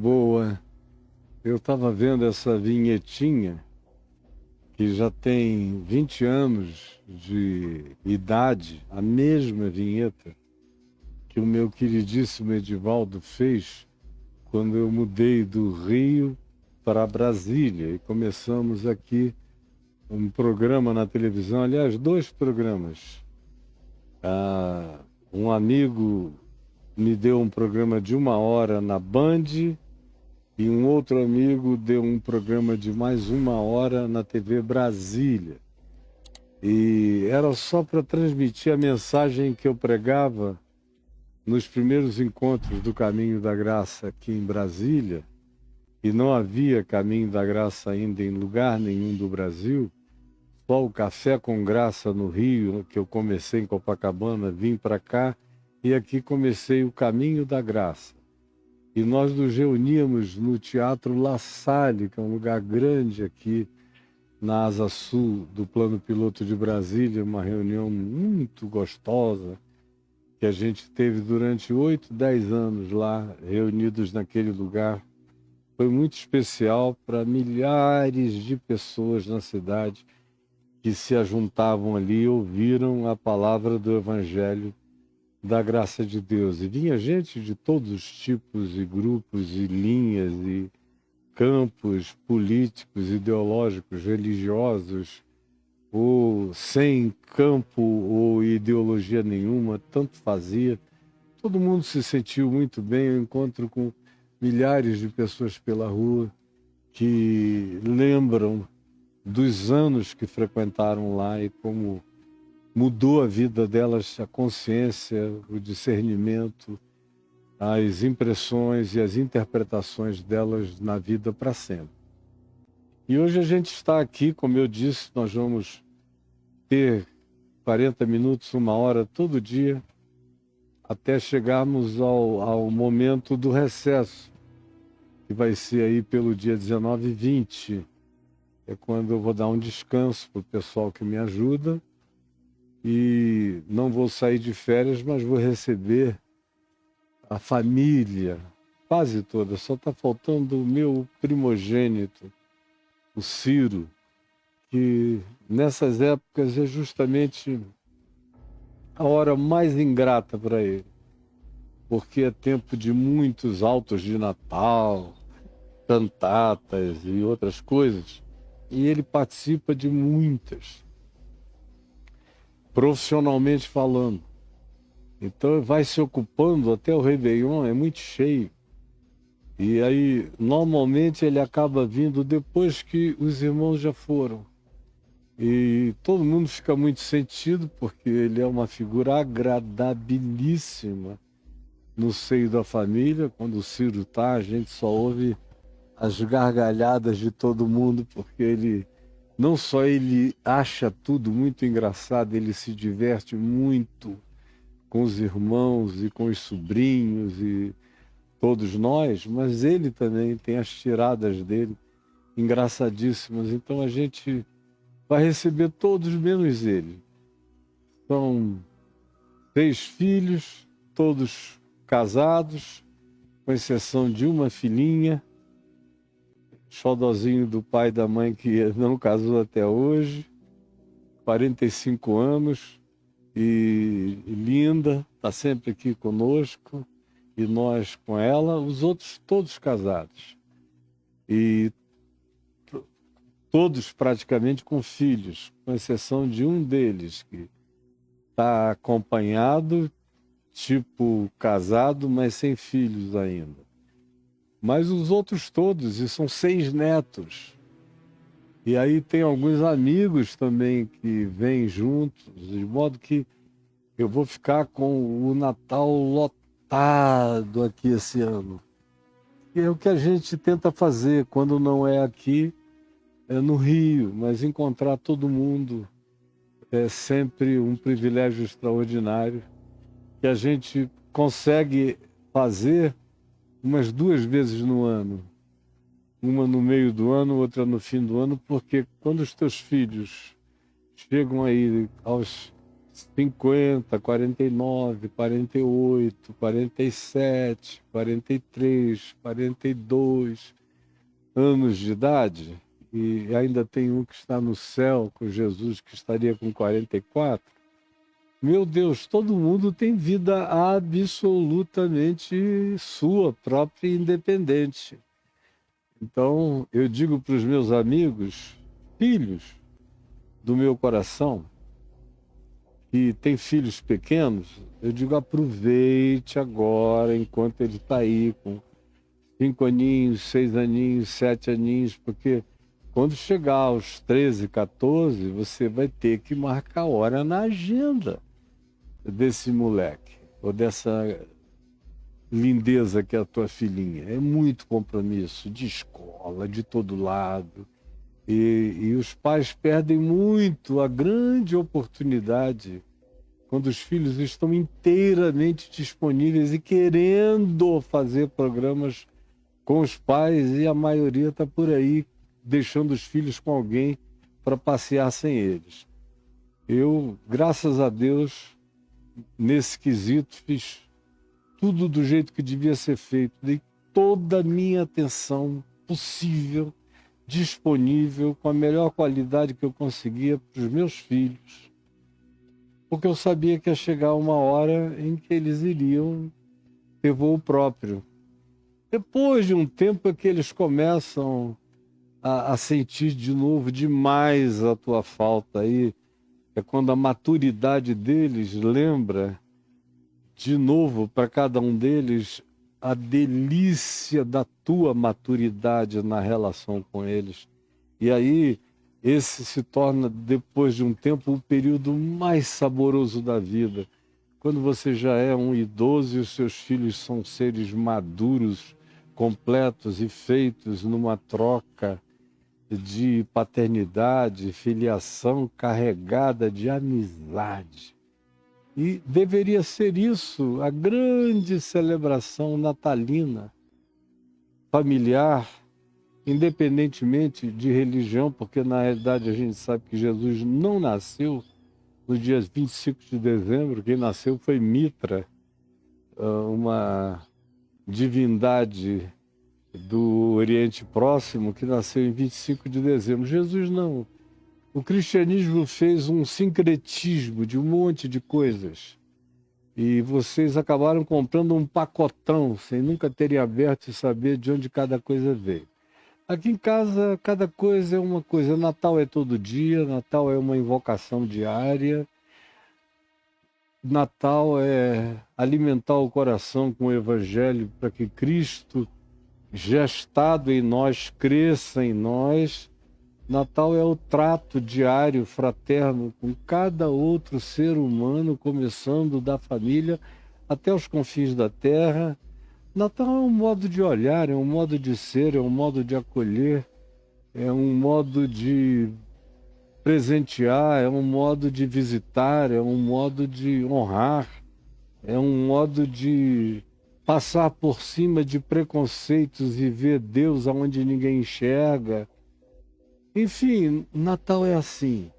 boa. Eu estava vendo essa vinhetinha, que já tem 20 anos de idade, a mesma vinheta que o meu queridíssimo Edivaldo fez quando eu mudei do Rio para Brasília e começamos aqui um programa na televisão, aliás, dois programas. Um amigo me deu um programa de 1 hora na Band e um outro amigo deu um programa de mais 1 hora na TV Brasília. E era só para transmitir a mensagem que eu pregava nos primeiros encontros do Caminho da Graça aqui em Brasília, e não havia Caminho da Graça ainda em lugar nenhum do Brasil, só o Café com Graça no Rio, que eu comecei em Copacabana, vim para cá, e aqui comecei o Caminho da Graça. E nós nos reuníamos no Teatro La Salle, que é um lugar grande aqui na Asa Sul do Plano Piloto de Brasília, uma reunião muito gostosa, que a gente teve durante 8, 10 anos lá, reunidos naquele lugar. Foi muito especial para milhares de pessoas na cidade que se ajuntavam ali e ouviram a palavra do Evangelho da graça de Deus. E vinha gente de todos os tipos e grupos e linhas e campos políticos, ideológicos, religiosos, ou sem campo ou ideologia nenhuma, tanto fazia. Todo mundo se sentiu muito bem. Eu encontro com milhares de pessoas pela rua que lembram dos anos que frequentaram lá e como mudou a vida delas, a consciência, o discernimento, as impressões e as interpretações delas na vida para sempre. E hoje a gente está aqui, como eu disse, nós vamos ter 40 minutos, 1 hora todo dia, até chegarmos ao momento do recesso, que vai ser aí pelo dia 19 e 20. É quando eu vou dar um descanso para o pessoal que me ajuda. E não vou sair de férias, mas vou receber a família, quase toda. Só está faltando o meu primogênito, o Ciro, que nessas épocas é justamente a hora mais ingrata para ele, porque é tempo de muitos autos de Natal, cantatas e outras coisas, e ele participa de muitas, profissionalmente falando. Então vai se ocupando até o Réveillon, é muito cheio. E aí, normalmente, ele acaba vindo depois que os irmãos já foram. E todo mundo fica muito sentido, porque ele é uma figura agradabilíssima no seio da família. Quando o Ciro está, a gente só ouve as gargalhadas de todo mundo, porque ele, não só ele acha tudo muito engraçado, ele se diverte muito com os irmãos e com os sobrinhos e todos nós, mas ele também tem as tiradas dele engraçadíssimas. Então a gente vai receber todos menos ele. São 6 filhos, todos casados, com exceção de uma filhinha, xodozinho do pai e da mãe que não casou até hoje, 45 anos, e linda, está sempre aqui conosco, e nós com ela, os outros todos casados. E todos praticamente com filhos, com exceção de um deles, que está acompanhado, tipo casado, mas sem filhos ainda. Mas os outros todos, e são 6 netos. E aí tem alguns amigos também que vêm juntos, de modo que eu vou ficar com o Natal lotado aqui esse ano. E é o que a gente tenta fazer quando não é aqui, é no Rio, mas encontrar todo mundo é sempre um privilégio extraordinário que a gente consegue fazer umas 2 vezes no ano. Uma no meio do ano, outra no fim do ano, porque quando os teus filhos chegam aí aos 50, 49, 48, 47, 43, 42 anos de idade, e ainda tem um que está no céu com Jesus, que estaria com 44. Meu Deus, todo mundo tem vida absolutamente sua, própria e independente. Então, eu digo para os meus amigos, filhos do meu coração, que tem filhos pequenos, eu digo, aproveite agora, enquanto ele está aí com 5 aninhos, 6 aninhos, 7 aninhos, porque quando chegar aos 13, 14, você vai ter que marcar hora na agenda desse moleque, ou dessa lindeza que é a tua filhinha. É muito compromisso de escola, de todo lado. E os pais perdem muito a grande oportunidade quando os filhos estão inteiramente disponíveis e querendo fazer programas com os pais, e a maioria está por aí deixando os filhos com alguém para passear sem eles. Eu, graças a Deus, nesse quesito, fiz tudo do jeito que devia ser feito. Dei toda a minha atenção possível, disponível, com a melhor qualidade que eu conseguia para os meus filhos, porque eu sabia que ia chegar uma hora em que eles iriam ter voo próprio. Depois de um tempo é que eles começam a sentir de novo demais a tua falta. Aí é quando a maturidade deles lembra de novo para cada um deles a delícia da tua maturidade na relação com eles. E aí esse se torna, depois de um tempo, o período mais saboroso da vida. Quando você já é um idoso e os seus filhos são seres maduros, completos e feitos numa troca de paternidade, filiação carregada de amizade. E deveria ser isso a grande celebração natalina, familiar, independentemente de religião, porque na realidade a gente sabe que Jesus não nasceu no dia 25 de dezembro, quem nasceu foi Mitra, uma divindade do Oriente Próximo que nasceu em 25 de dezembro. Jesus não. O cristianismo fez um sincretismo de um monte de coisas. E vocês acabaram comprando um pacotão, sem nunca terem aberto e saber de onde cada coisa veio. Aqui em casa, cada coisa é uma coisa. Natal é todo dia, Natal é uma invocação diária. Natal é alimentar o coração com o Evangelho para que Cristo, gestado em nós, cresça em nós. Natal é o trato diário, fraterno, com cada outro ser humano, começando da família até os confins da terra. Natal é um modo de olhar, é um modo de ser, é um modo de acolher, é um modo de presentear, é um modo de visitar, é um modo de honrar, é um modo de passar por cima de preconceitos e ver Deus aonde ninguém enxerga. Enfim, Natal é assim.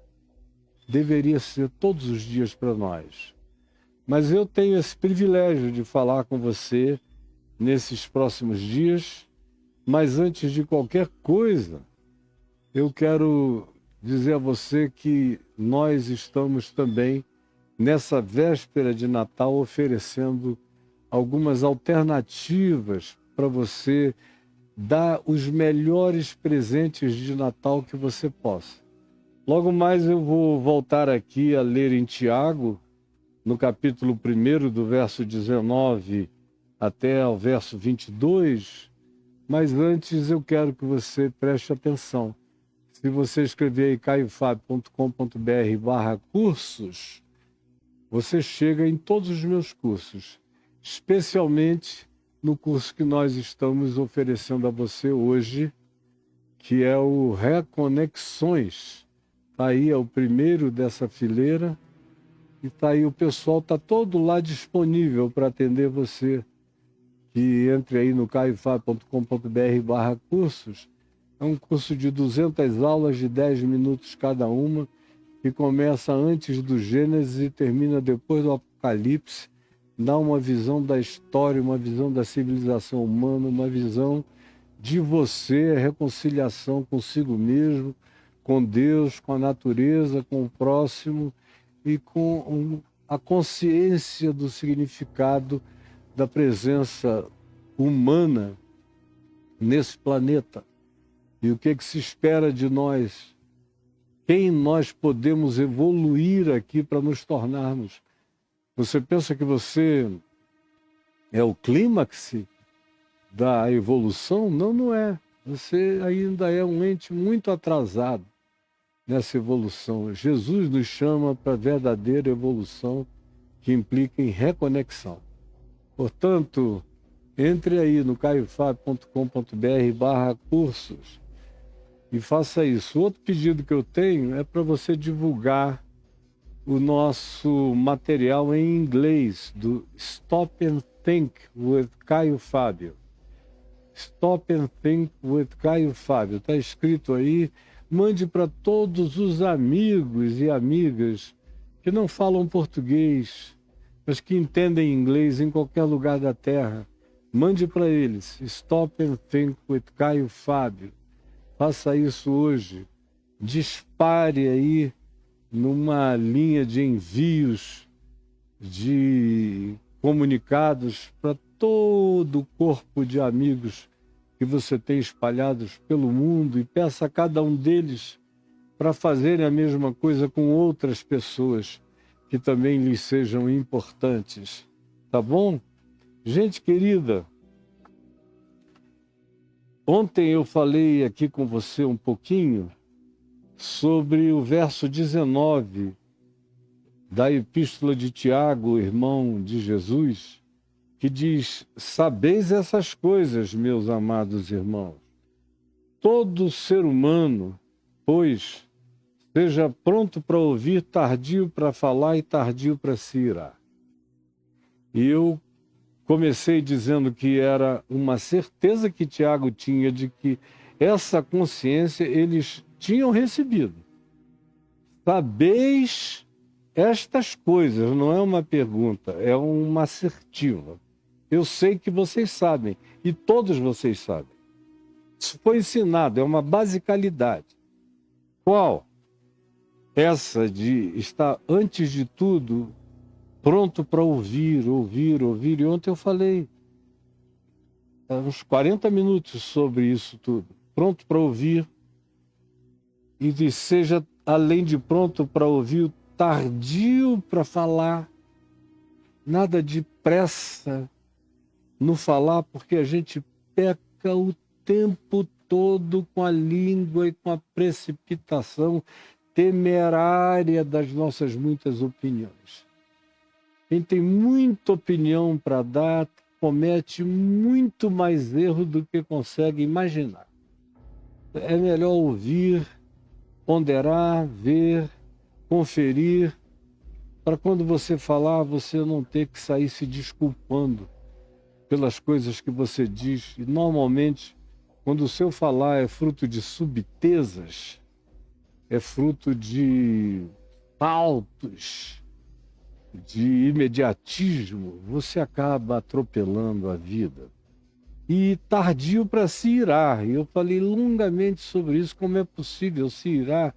Deveria ser todos os dias para nós. Mas eu tenho esse privilégio de falar com você nesses próximos dias. Mas antes de qualquer coisa, eu quero dizer a você que nós estamos também, nessa véspera de Natal, oferecendo algumas alternativas para você dar os melhores presentes de Natal que você possa. Logo mais eu vou voltar aqui a ler em Tiago, no capítulo 1, do verso 19 até ao verso 22, mas antes eu quero que você preste atenção. Se você escrever aí caiofabio.com.br/cursos, você chega em todos os meus cursos, especialmente no curso que nós estamos oferecendo a você hoje, que é o Reconexões. Está aí, é o primeiro dessa fileira, e está aí, o pessoal está todo lá disponível para atender você. Que entre aí no caiofabio.com.br/cursos. É um curso de 200 aulas de 10 minutos cada uma, que começa antes do Gênesis e termina depois do Apocalipse, dá uma visão da história, uma visão da civilização humana, uma visão de você, a reconciliação consigo mesmo, com Deus, com a natureza, com o próximo e com a consciência do significado da presença humana nesse planeta. E o que se espera de nós? Quem nós podemos evoluir aqui para nos tornarmos? Você pensa que você é o clímax da evolução? Não, não é. Você ainda é um ente muito atrasado nessa evolução. Jesus nos chama para a verdadeira evolução que implica em reconexão. Portanto, entre aí no caiofabio.com.br/cursos e faça isso. Outro pedido que eu tenho é para você divulgar o nosso material em inglês, do Stop and Think with Caio Fábio. Stop and Think with Caio Fábio. Está escrito aí. Mande para todos os amigos e amigas que não falam português, mas que entendem inglês em qualquer lugar da Terra. Mande para eles. Stop and Think with Caio Fábio. Faça isso hoje. Dispare aí numa linha de envios de comunicados para todo o corpo de amigos que você tem espalhados pelo mundo e peça a cada um deles para fazerem a mesma coisa com outras pessoas que também lhes sejam importantes. Tá bom? Gente querida, ontem eu falei aqui com você um pouquinho sobre o verso 19 da Epístola de Tiago, irmão de Jesus, que diz: sabeis essas coisas, meus amados irmãos. Todo ser humano, pois, seja pronto para ouvir, tardio para falar e tardio para se irar. E eu comecei dizendo que era uma certeza que Tiago tinha de que essa consciência eles tinham recebido. Sabeis estas coisas, não é uma pergunta, é uma assertiva. Eu sei que vocês sabem, e todos vocês sabem. Isso foi ensinado, é uma basicalidade. Qual? Essa de estar, antes de tudo, pronto para ouvir. E ontem eu falei uns 40 minutos sobre isso tudo. Pronto para ouvir, e seja, além de pronto para ouvir, tardio para falar. Nada de pressa no falar, porque a gente peca o tempo todo com a língua e com a precipitação temerária das nossas muitas opiniões. Quem tem muita opinião para dar comete muito mais erro do que consegue imaginar. É melhor ouvir, ponderar, ver, conferir, para quando você falar, você não ter que sair se desculpando pelas coisas que você diz. E normalmente, quando o seu falar é fruto de subtezas, é fruto de pautos, de imediatismo, você acaba atropelando a vida. E tardio para se irar. Eu falei longamente sobre isso, como é possível se irar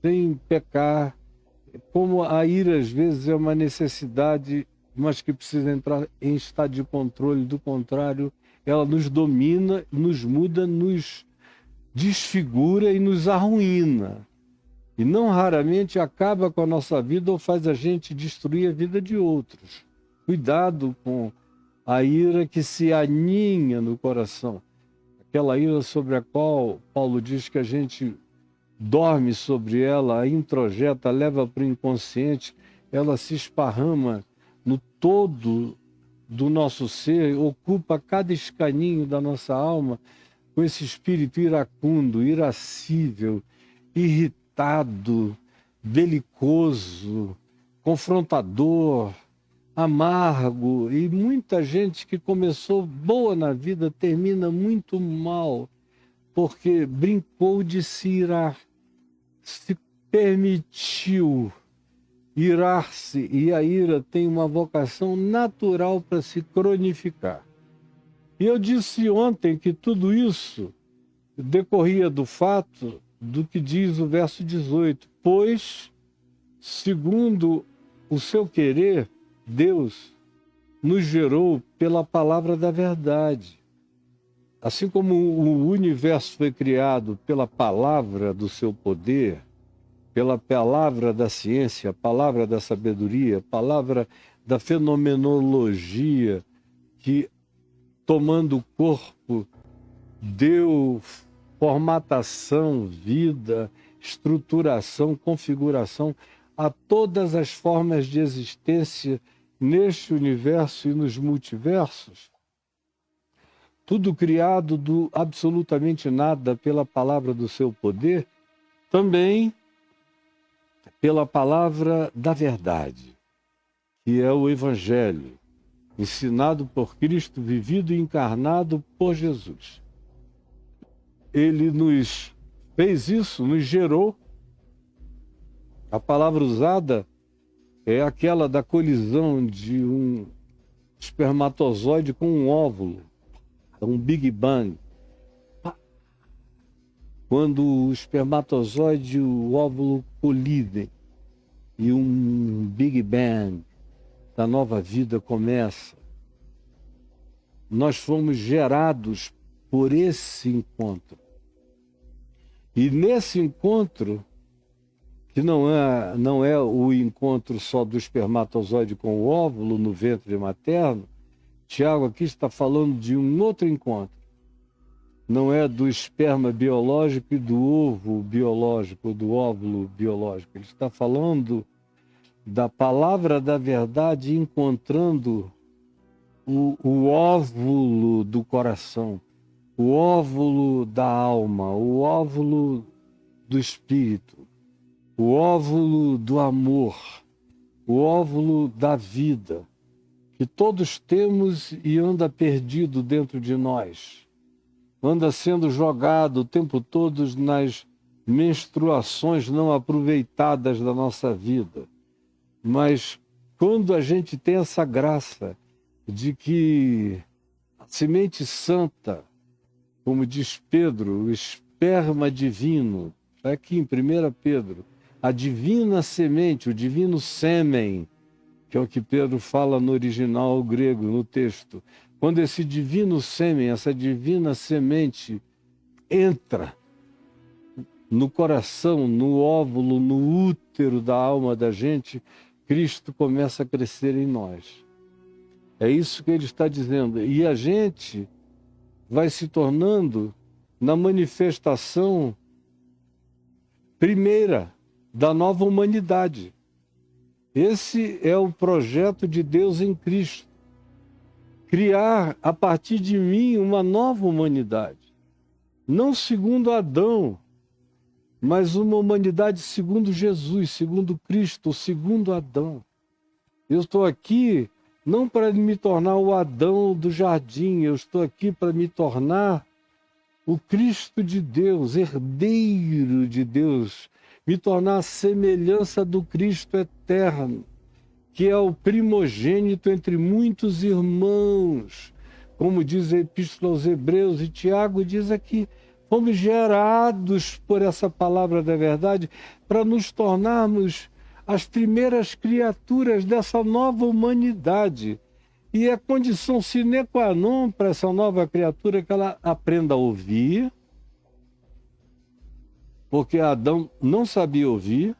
sem pecar, como a ira às vezes é uma necessidade, mas que precisa entrar em estado de controle. Do contrário, ela nos domina, nos muda, nos desfigura e nos arruína. E não raramente acaba com a nossa vida ou faz a gente destruir a vida de outros. Cuidado com a ira que se aninha no coração. Aquela ira sobre a qual Paulo diz que a gente dorme sobre ela, a introjeta, leva para o inconsciente, ela se esparrama no todo do nosso ser, ocupa cada escaninho da nossa alma com esse espírito iracundo, irascível, irritado, belicoso, confrontador, amargo. E muita gente que começou boa na vida termina muito mal, porque brincou de se irar, se permitiu irar-se, e a ira tem uma vocação natural para se cronificar. E eu disse ontem que tudo isso decorria do fato do que diz o verso 18, pois, segundo o seu querer, Deus nos gerou pela palavra da verdade. Assim como o universo foi criado pela palavra do seu poder, pela palavra da ciência, palavra da sabedoria, palavra da fenomenologia, que, tomando o corpo, deu formatação, vida, estruturação, configuração a todas as formas de existência neste universo e nos multiversos. Tudo criado do absolutamente nada pela palavra do seu poder, também pela palavra da verdade, que é o Evangelho, ensinado por Cristo, vivido e encarnado por Jesus. Ele nos fez isso, nos gerou. A palavra usada é aquela da colisão de um espermatozoide com um óvulo, um Big Bang. Quando o espermatozoide e o óvulo colidem e um Big Bang da nova vida começa, nós fomos gerados por esse encontro. E nesse encontro, que não é o encontro só do espermatozoide com o óvulo no ventre materno, Tiago aqui está falando de um outro encontro. Não é do esperma biológico e do ovo biológico, do óvulo biológico. Ele está falando da palavra da verdade encontrando o óvulo do coração, o óvulo da alma, o óvulo do espírito, o óvulo do amor, o óvulo da vida, que todos temos e anda perdido dentro de nós. Anda sendo jogado o tempo todo nas menstruações não aproveitadas da nossa vida. Mas quando a gente tem essa graça de que a semente santa, como diz Pedro, o esperma divino, aqui em 1 Pedro, a divina semente, o divino sêmen, que é o que Pedro fala no original grego, no texto. Quando esse divino sêmen, essa divina semente entra no coração, no óvulo, no útero da alma da gente, Cristo começa a crescer em nós. É isso que ele está dizendo. E a gente vai se tornando na manifestação primeira da nova humanidade. Esse é o projeto de Deus em Cristo. Criar a partir de mim uma nova humanidade. Não segundo Adão, mas uma humanidade segundo Jesus, segundo Cristo, segundo Adão. Eu estou aqui não para me tornar o Adão do jardim, eu estou aqui para me tornar o Cristo de Deus, herdeiro de Deus, me tornar a semelhança do Cristo eterno, que é o primogênito entre muitos irmãos, como diz a Epístola aos Hebreus, e Tiago diz aqui, fomos gerados por essa palavra da verdade para nos tornarmos as primeiras criaturas dessa nova humanidade. E é condição sine qua non para essa nova criatura que ela aprenda a ouvir, porque Adão não sabia ouvir,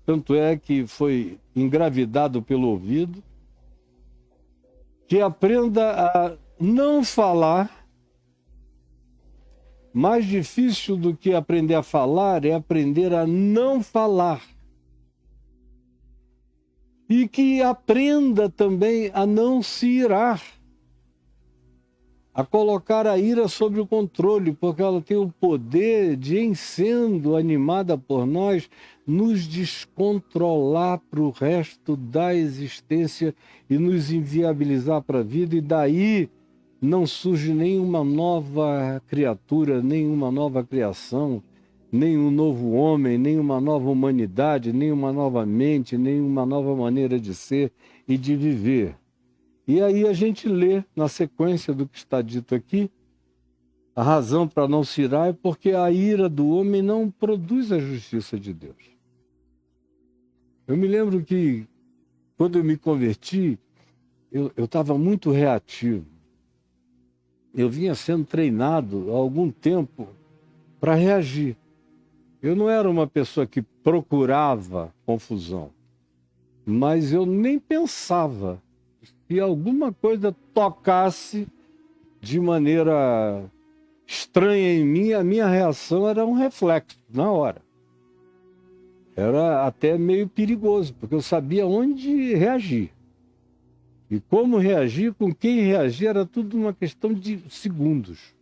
tanto é que foi engravidado pelo ouvido, que aprenda a não falar. Mais difícil do que aprender a falar é aprender a não falar. E que aprenda também a não se irar, a colocar a ira sob o controle, porque ela tem o poder de, em sendo animada por nós, nos descontrolar para o resto da existência e nos inviabilizar para a vida, e daí não surge nenhuma nova criatura, nenhuma nova criação, nem um novo homem, nem uma nova humanidade, nem uma nova mente, nem uma nova maneira de ser e de viver. E aí a gente lê, na sequência do que está dito aqui, a razão para não se irar é porque a ira do homem não produz a justiça de Deus. Eu me lembro que, quando eu me converti, eu estava muito reativo. Eu vinha sendo treinado há algum tempo para reagir. Eu não era uma pessoa que procurava confusão, mas eu nem pensava. Se alguma coisa tocasse de maneira estranha em mim, a minha reação era um reflexo, na hora. Era até meio perigoso, porque eu sabia onde reagir. E como reagir, com quem reagir, era tudo uma questão de segundos.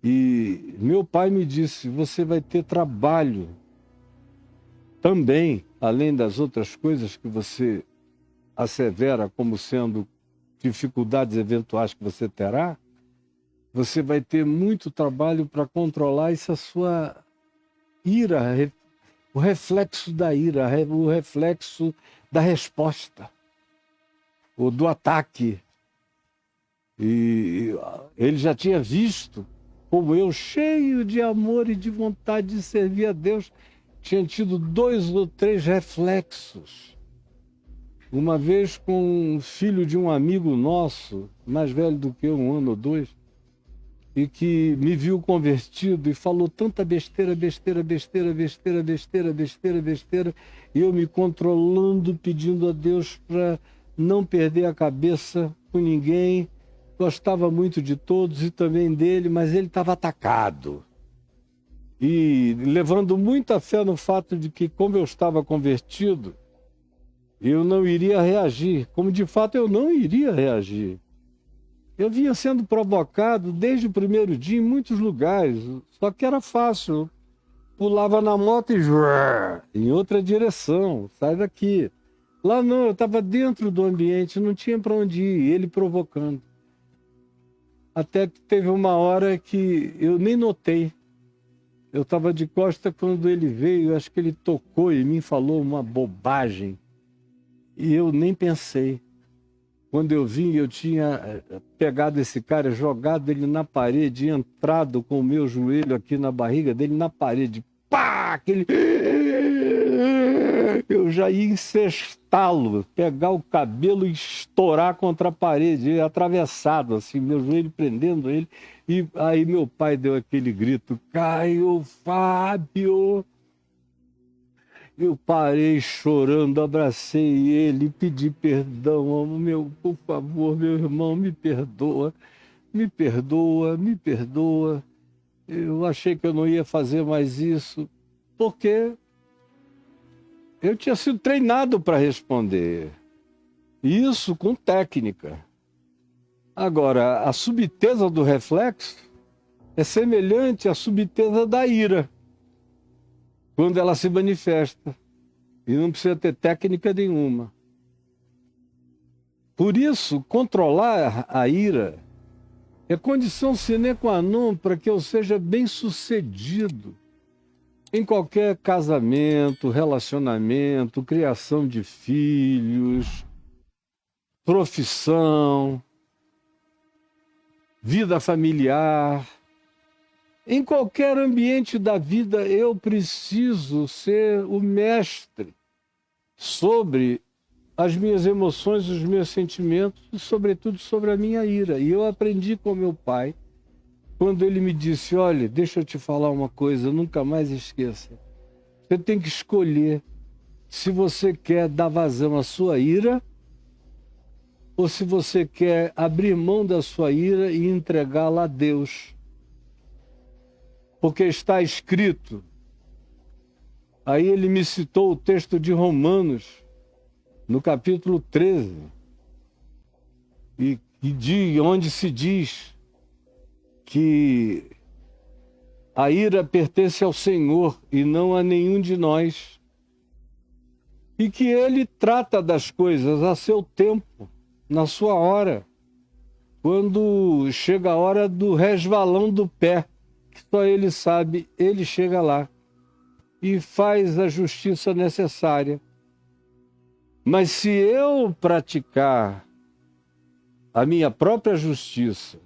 E meu pai me disse, você vai ter trabalho também, além das outras coisas que você assevera como sendo dificuldades eventuais que você terá, você vai ter muito trabalho para controlar essa sua ira, o reflexo da ira, o reflexo da resposta, ou do ataque. E ele já tinha visto como eu, cheio de amor e de vontade de servir a Deus, tinha tido 2 ou 3 reflexos. Uma vez com um filho de um amigo nosso, mais velho do que eu, 1 ano ou 2, e que me viu convertido e falou tanta besteira, e eu me controlando, pedindo a Deus para não perder a cabeça com ninguém. Gostava muito de todos e também dele, mas ele estava atacado. E levando muita fé no fato de que, como eu estava convertido, eu não iria reagir, como de fato eu não iria reagir. Eu vinha sendo provocado desde o primeiro dia em muitos lugares, só que era fácil. Pulava na moto e em outra direção, sai daqui. Lá não, eu estava dentro do ambiente, não tinha para onde ir, ele provocando. Até que teve uma hora que eu nem notei. Eu estava de costa quando ele veio, acho que ele tocou em mim, falou uma bobagem. E eu nem pensei. Quando eu vim, eu tinha pegado esse cara, jogado ele na parede, entrado com o meu joelho aqui na barriga dele, na parede. Pá! Aquele... Eu já ia incestá-lo, pegar o cabelo e estourar contra a parede, atravessado, assim, meu joelho prendendo ele. E aí meu pai deu aquele grito, Caio Fábio! Eu parei chorando, abracei ele, pedi perdão, por favor, meu irmão, me perdoa, me perdoa, me perdoa. Eu achei que eu não ia fazer mais isso, porque eu tinha sido treinado para responder. Isso com técnica. Agora, a subteza do reflexo é semelhante à subteza da ira, quando ela se manifesta, e não precisa ter técnica nenhuma. Por isso, controlar a ira é condição sine qua non para que eu seja bem-sucedido em qualquer casamento, relacionamento, criação de filhos, profissão, vida familiar. Em qualquer ambiente da vida, eu preciso ser o mestre sobre as minhas emoções, os meus sentimentos e, sobretudo, sobre a minha ira. E eu aprendi com meu pai, quando ele me disse, olha, deixa eu te falar uma coisa, nunca mais esqueça. Você tem que escolher se você quer dar vazão à sua ira ou se você quer abrir mão da sua ira e entregá-la a Deus. Porque está escrito, aí ele me citou o texto de Romanos, no capítulo 13, onde se diz que a ira pertence ao Senhor e não a nenhum de nós, e que ele trata das coisas a seu tempo, na sua hora, quando chega a hora do resvalão do pé, que só ele sabe, ele chega lá e faz a justiça necessária. Mas se eu praticar a minha própria justiça,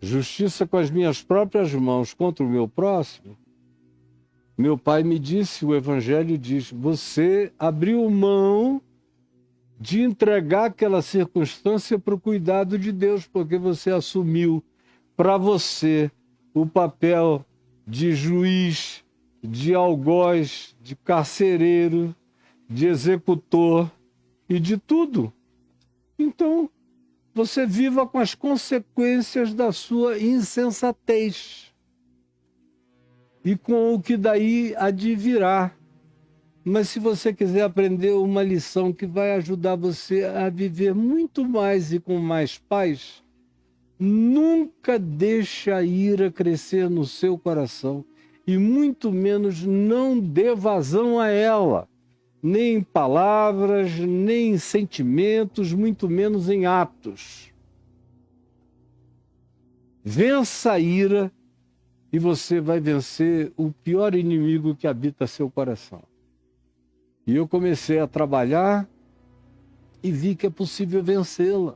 justiça com as minhas próprias mãos contra o meu próximo, meu pai me disse, o Evangelho diz, você abriu mão de entregar aquela circunstância para o cuidado de Deus, porque você assumiu para você o papel de juiz, de algoz, de carcereiro, de executor e de tudo. Então, você viva com as consequências da sua insensatez e com o que daí advirá. Mas se você quiser aprender uma lição que vai ajudar você a viver muito mais e com mais paz, nunca deixe a ira crescer no seu coração e muito menos não dê vazão a ela, nem em palavras, nem em sentimentos, muito menos em atos. Vença a ira e você vai vencer o pior inimigo que habita seu coração. E eu comecei a trabalhar e vi que é possível vencê-la.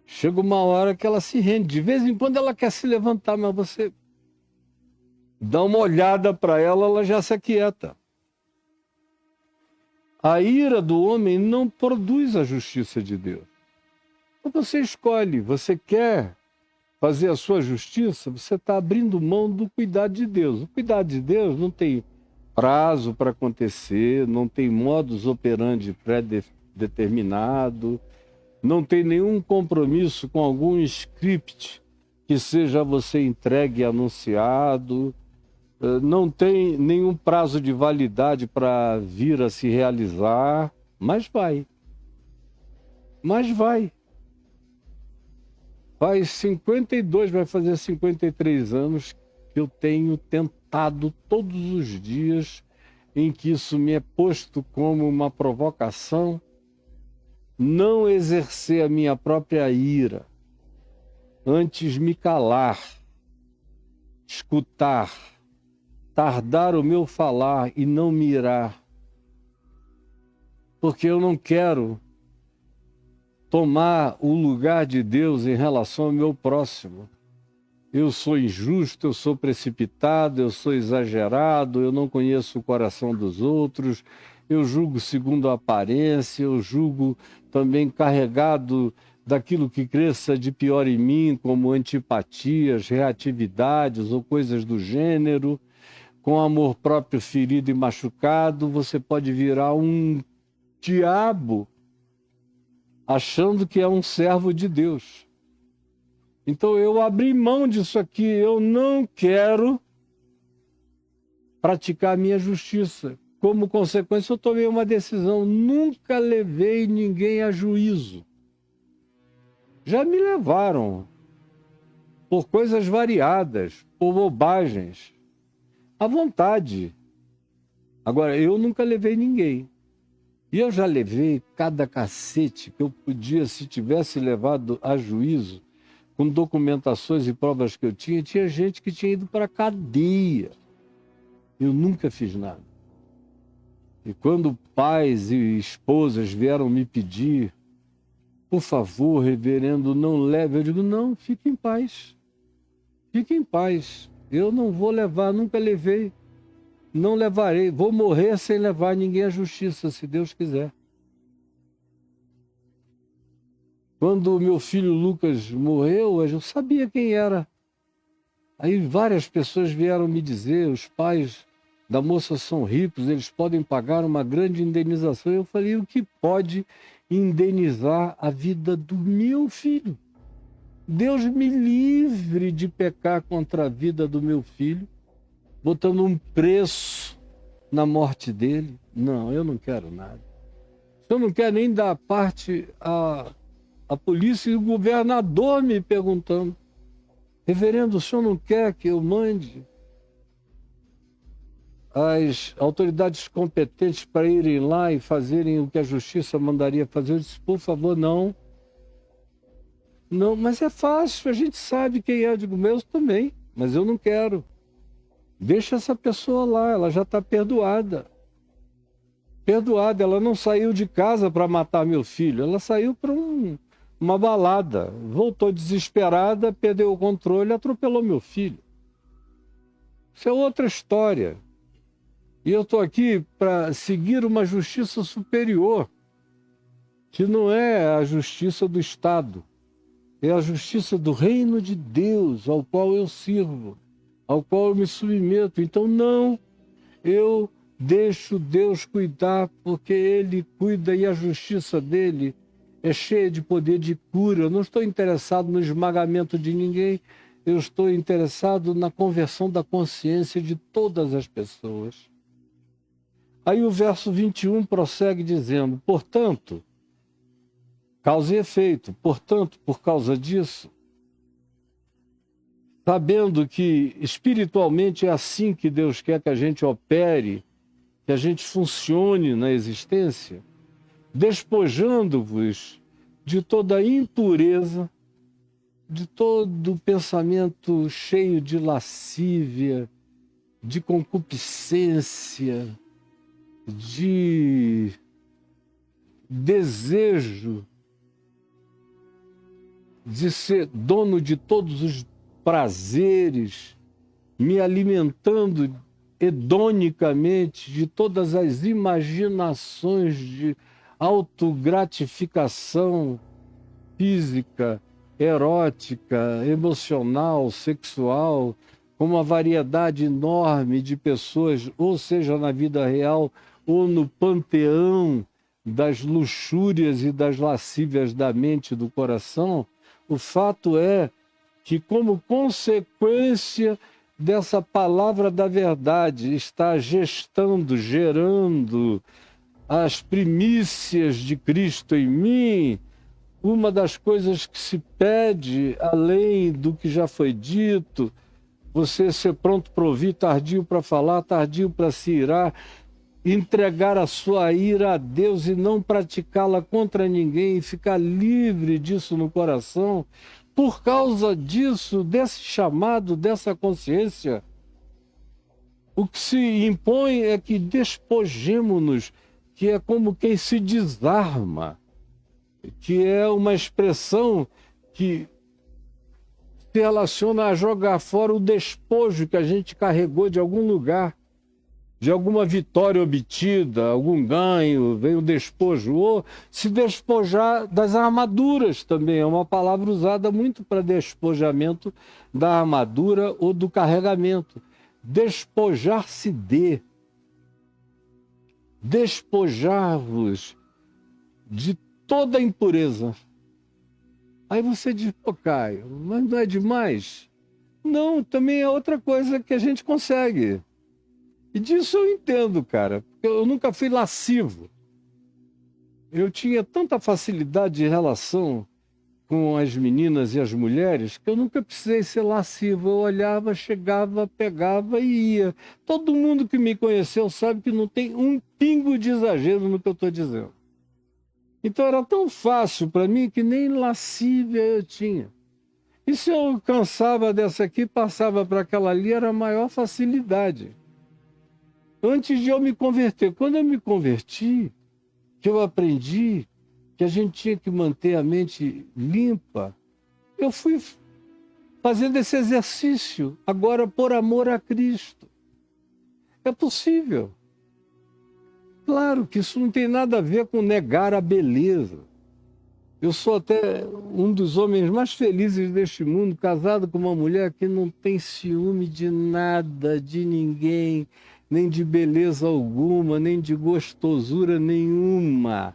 Chega uma hora que ela se rende. De vez em quando ela quer se levantar, mas você dá uma olhada para ela, ela já se aquieta. A ira do homem não produz a justiça de Deus. Então você escolhe, você quer fazer a sua justiça, você está abrindo mão do cuidado de Deus. O cuidado de Deus não tem prazo para acontecer, não tem modus operandi pré-determinado, não tem nenhum compromisso com algum script que seja a você entregue e anunciado, não tem nenhum prazo de validade para vir a se realizar, mas vai. Mas vai. Faz 52, vai fazer 53 anos que eu tenho tentado todos os dias em que isso me é posto como uma provocação, não exercer a minha própria ira, antes me calar, escutar, tardar o meu falar e não me irar. Porque eu não quero tomar o lugar de Deus em relação ao meu próximo. Eu sou injusto, eu sou precipitado, eu sou exagerado, eu não conheço o coração dos outros, eu julgo segundo a aparência, eu julgo também carregado daquilo que cresça de pior em mim, como antipatias, reatividades ou coisas do gênero. Com amor próprio ferido e machucado, você pode virar um diabo achando que é um servo de Deus. Então eu abri mão disso aqui, eu não quero praticar a minha justiça. Como consequência, eu tomei uma decisão, nunca levei ninguém a juízo. Já me levaram por coisas variadas, por bobagens, à vontade. Agora, eu nunca levei ninguém. E eu já levei cada cacete que eu podia, se tivesse levado a juízo, com documentações e provas que eu tinha gente que tinha ido para a cadeia. Eu nunca fiz nada. E quando pais e esposas vieram me pedir, por favor, reverendo, não leve, eu digo, não, fique em paz. Fique em paz. Eu não vou levar, nunca levei. Não levarei, vou morrer sem levar ninguém à justiça, se Deus quiser. Quando o meu filho Lucas morreu, eu sabia quem era. Aí várias pessoas vieram me dizer, os pais da moça são ricos, eles podem pagar uma grande indenização. Eu falei, o que pode indenizar a vida do meu filho? Deus me livre de pecar contra a vida do meu filho, botando um preço na morte dele. Não, eu não quero nada. Eu não quero nem dar parte a polícia e o governador me perguntando, reverendo, o senhor não quer que eu mande as autoridades competentes para irem lá e fazerem o que a justiça mandaria fazer? Eu disse, por favor, não. Não, mas é fácil, a gente sabe quem é. Eu digo, meus também. mas eu não quero. Deixa essa pessoa lá, ela já está perdoada. Perdoada, ela não saiu de casa para matar meu filho, ela saiu para uma balada, voltou desesperada, perdeu o controle, atropelou meu filho. Isso é outra história. E eu estou aqui para seguir uma justiça superior, que não é a justiça do Estado, é a justiça do reino de Deus, ao qual eu sirvo, ao qual eu me submeto. Então, não, eu deixo Deus cuidar, porque Ele cuida e a justiça dele é cheia de poder de cura. Eu não estou interessado no esmagamento de ninguém, eu estou interessado na conversão da consciência de todas as pessoas. Aí o verso 21 prossegue dizendo, portanto, causa e efeito, portanto, por causa disso, sabendo que espiritualmente é assim que Deus quer que a gente opere, que a gente funcione na existência, despojando-vos de toda impureza, de todo pensamento cheio de lascívia, de concupiscência, de desejo de ser dono de todos os prazeres, me alimentando hedonicamente de todas as imaginações de autogratificação física, erótica, emocional, sexual, com uma variedade enorme de pessoas, ou seja, na vida real, ou no panteão das luxúrias e das lascívias da mente e do coração. O fato é que, como consequência dessa palavra da verdade, está gestando, gerando as primícias de Cristo em mim, uma das coisas que se pede, além do que já foi dito, você ser pronto para ouvir, tardio para falar, tardio para se irar, entregar a sua ira a Deus e não praticá-la contra ninguém, e ficar livre disso no coração. Por causa disso, desse chamado, dessa consciência, o que se impõe é que despojemo-nos, que é como quem se desarma, que é uma expressão que se relaciona a jogar fora o despojo que a gente carregou de algum lugar, de alguma vitória obtida, algum ganho, vem o despojo, ou se despojar das armaduras também, é uma palavra usada muito para despojamento da armadura ou do carregamento. Despojar-se de, despojar-vos de toda a impureza. Aí você diz, pô, Caio, mas não é demais? Não, também é outra coisa que a gente consegue. E disso eu entendo, cara, porque eu nunca fui lascivo. Eu tinha tanta facilidade de relação com as meninas e as mulheres que eu nunca precisei ser lascivo. Eu olhava, chegava, pegava e ia. Todo mundo que me conheceu sabe que não tem um pingo de exagero no que eu estou dizendo. Então era tão fácil para mim que nem lascívia eu tinha. E se eu cansava dessa aqui, passava para aquela ali, era a maior facilidade. Antes de eu me converter. Quando eu me converti, que eu aprendi que a gente tinha que manter a mente limpa, eu fui fazendo esse exercício, agora por amor a Cristo. É possível. Claro que isso não tem nada a ver com negar a beleza. Eu sou até um dos homens mais felizes deste mundo, casado com uma mulher que não tem ciúme de nada, de ninguém, nem de beleza alguma, nem de gostosura nenhuma.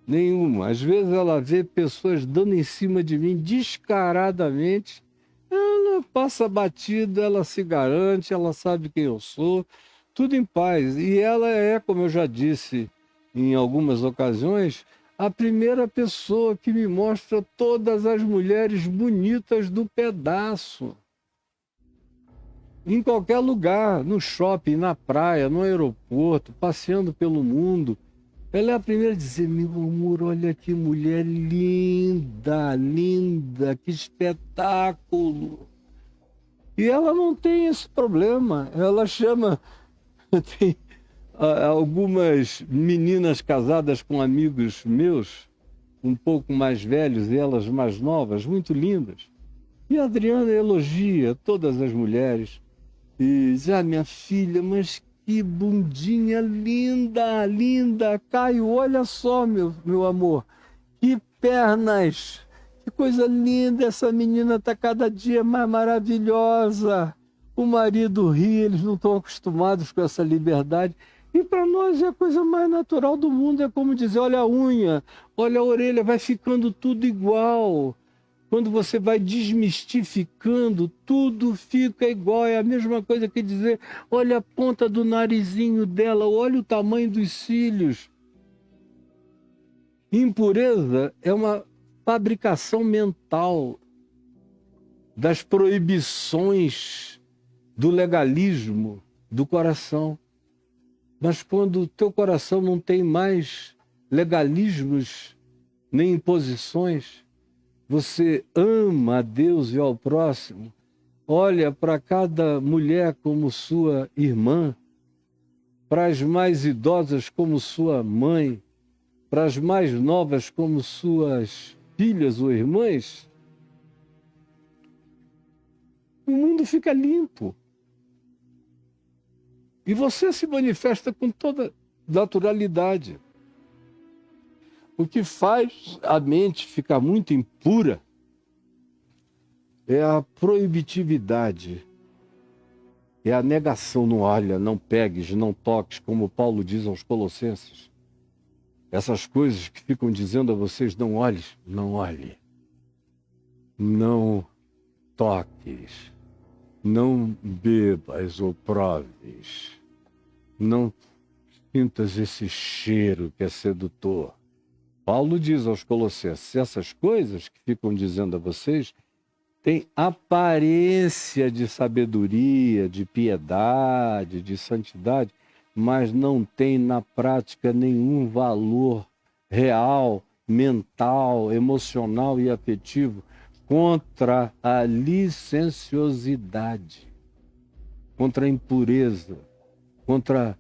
Nenhuma. Às vezes ela vê pessoas dando em cima de mim descaradamente, ela passa batida, ela se garante, ela sabe quem eu sou, tudo em paz. E ela é, como eu já disse em algumas ocasiões, a primeira pessoa que me mostra todas as mulheres bonitas do pedaço. Em qualquer lugar, no shopping, na praia, no aeroporto, passeando pelo mundo. Ela é a primeira a dizer, meu amor, olha que mulher linda, linda, que espetáculo. E ela não tem esse problema. Ela chama... Tem algumas meninas casadas com amigos meus, um pouco mais velhos e elas mais novas, muito lindas. E a Adriana elogia todas as mulheres. E diz, minha filha, mas que bundinha linda, linda. Caio, olha só, meu amor, que pernas, que coisa linda. Essa menina está cada dia mais maravilhosa. O marido ri, eles não estão acostumados com essa liberdade. E para nós é a coisa mais natural do mundo. É como dizer, olha a unha, olha a orelha, vai ficando tudo igual. Quando você vai desmistificando, tudo fica igual. É a mesma coisa que dizer, olha a ponta do narizinho dela, olha o tamanho dos cílios. Impureza é uma fabricação mental das proibições do legalismo do coração. Mas quando o teu coração não tem mais legalismos nem imposições, você ama a Deus e ao próximo, olha para cada mulher como sua irmã, para as mais idosas como sua mãe, para as mais novas como suas filhas ou irmãs, o mundo fica limpo. E você se manifesta com toda naturalidade. O que faz a mente ficar muito impura é a proibitividade, é a negação. Não olha, não pegues, não toques, como Paulo diz aos Colossenses. Essas coisas que ficam dizendo a vocês, não olhes, não olhe. Não toques, não bebas ou proves, não sintas esse cheiro que é sedutor. Paulo diz aos Colossenses, essas coisas que ficam dizendo a vocês têm aparência de sabedoria, de piedade, de santidade, mas não tem na prática nenhum valor real, mental, emocional e afetivo contra a licenciosidade, contra a impureza, contra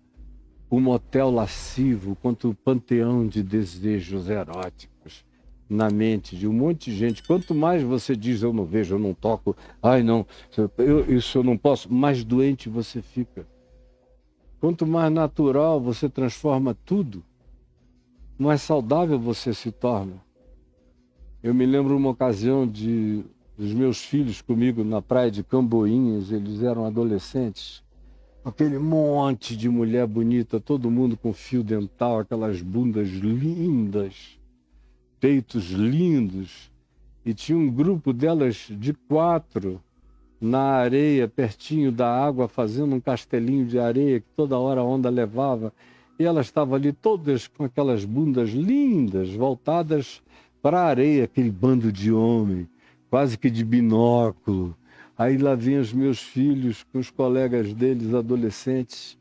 o motel lascivo, contra o panteão de desejos eróticos na mente de um monte de gente. Quanto mais você diz, eu não vejo, eu não toco, ai não, isso eu não posso, mais doente você fica. Quanto mais natural você transforma tudo, mais saudável você se torna. Eu me lembro uma ocasião dos meus filhos comigo na praia de Camboinhas, eles eram adolescentes, aquele monte de mulher bonita, todo mundo com fio dental, aquelas bundas lindas, peitos lindos. E tinha um grupo delas de 4 na areia, pertinho da água, fazendo um castelinho de areia que toda hora a onda levava. E elas estavam ali todas com aquelas bundas lindas, voltadas para a areia, aquele bando de homem, quase que de binóculo. Aí lá vinham os meus filhos com os colegas deles, adolescentes.